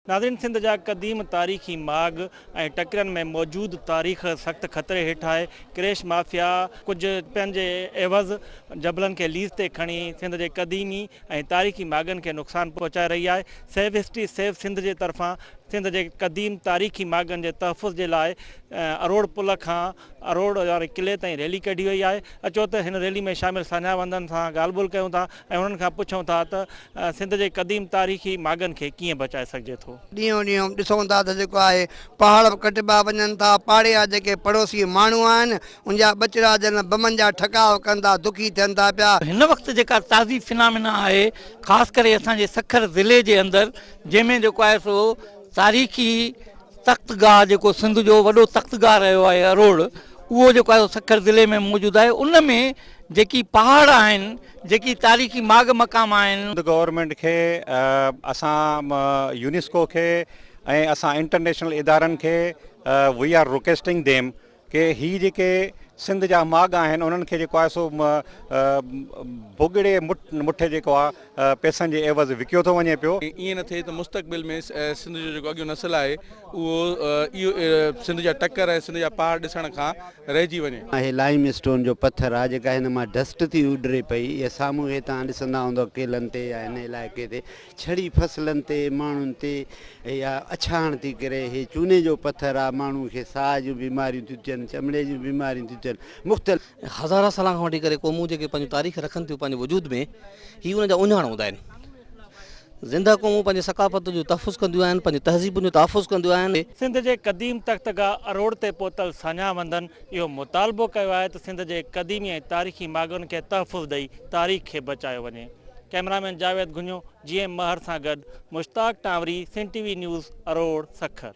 नाज़रीन, सिंध जा क़दीम तारीख़ी माग ऐं टकरनि में मौजूद तारीख़ सख़्त ख़तरे हेठि आहे। क्रेश माफ़िया कुझु पंहिंजे एवज़ जबलनि खे लीज़ ते खणी सिंध जे क़दीमी ऐं तारीख़ी मागनि खे नुक़सानु पहुचाए रही आहे। सेव हिस्ट्री सेव सिंध जे तरफ़ां सिंध जे क़दीम तारीख़ी मागनि जे तहफ़ुज़ जे लाइ अरोड़ पुल खां अरोड़ वारे क़िले ताईं रैली कढी वई आहे। अचो त हिन रैली में शामिल सान्यावंदनि सां ॻाल्हि ॿोल कयूं था ऐं उन्हनि खां पुछूं था त सिंध जे क़दीम तारीख़ी मागनि खे कीअं बचाए सघिजे थो। ॾींहों ॾींहों ॾिसूं था त जेको आहे पहाड़ कटिबा वञनि था। पाड़े जा जेके पड़ोसी माण्हू आहिनि उनजा ॿचिड़ा जन बमनि जा ठकाव कनि था, दुखी थियनि था पिया। हिन वक़्तु जेका ताज़ी फिनामिना आहे ख़ासि करे असांजे सखर ज़िले जे अंदरि, जंहिंमें जेको आहे सो तारीख़ी तख़्तगाह जेको सिंध जो वॾो तख़्तगाह रहियो आहे अरोड़, उहो जेको आहे सखर ज़िले में मौजूदु आहे। उन में जेकी पहाड़ आहिनि, जेकी तारीख़ी माग मक़ाम आहिनि, गवर्नमेंट खे असां यूनेस्को खे ऐं असां इंटरनेशनल इदारनि खे वी आर रिक्वेस्टिंग देम के ही जेके सिंध जा माग आहिनि उन्हनि खे जेको आहे सो भुॻड़े मुठे जेको आहे पैसनि जे एवज़ विकियो थो वञे पियो। ईअं न थिए त मुस्तक़बिल में सिंध जो जेको अॻियो नस्ल आहे उहो इहो सिंध जा टकर ऐं सिंध जा पहाड़ ॾिसण खां रहिजी वञे। हे लाइम स्टोन जो पत्थर आहे जेका हिन मां डस्ट थी उॾरे पई। इहा साम्हूं हे तव्हां ॾिसंदा हूंदव केलनि ते या हिन इलाइक़े ते छड़ी फसलनि ते माण्हुनि ते या अछाण थी करे। हे चूने जो पत्थर आहे, माण्हू खे साह जूं बीमारियूं थियूं थियनि, चमड़े जूं बीमारियूं थियूं थियनि। मुख़्तलिफ़ हज़ार साल खां वठी करे क़ौमूं जेके पंहिंजूं तारीख़ रखनि थियूं पंहिंजे वजूद में, ही उन जा उञाण हूंदा आहिनि। ज़िंदा क़ौमूं पंहिंजे सक़ाफ़त जो तहफ़ुज़ कंदियूं आहिनि, पंहिंजी तहज़ीब जो तहफ़ुज़ कंदियूं आहिनि। सिंध जे क़दीम तख़्तगाह अरोड़ ते पहुतल सान्यावंदनि इहो मुतालबो कयो आहे त सिंध जे क़दीमी ऐं तारीख़ी मागुनि खे तहफ़ुज़ ॾेई तारीख़ खे बचायो वञे। कैमरामैन जावेद गुंजो, GM महर सां गॾु मुश्ताक टांवरी, सिंध TV न्यूज़, अरोड़, सखर।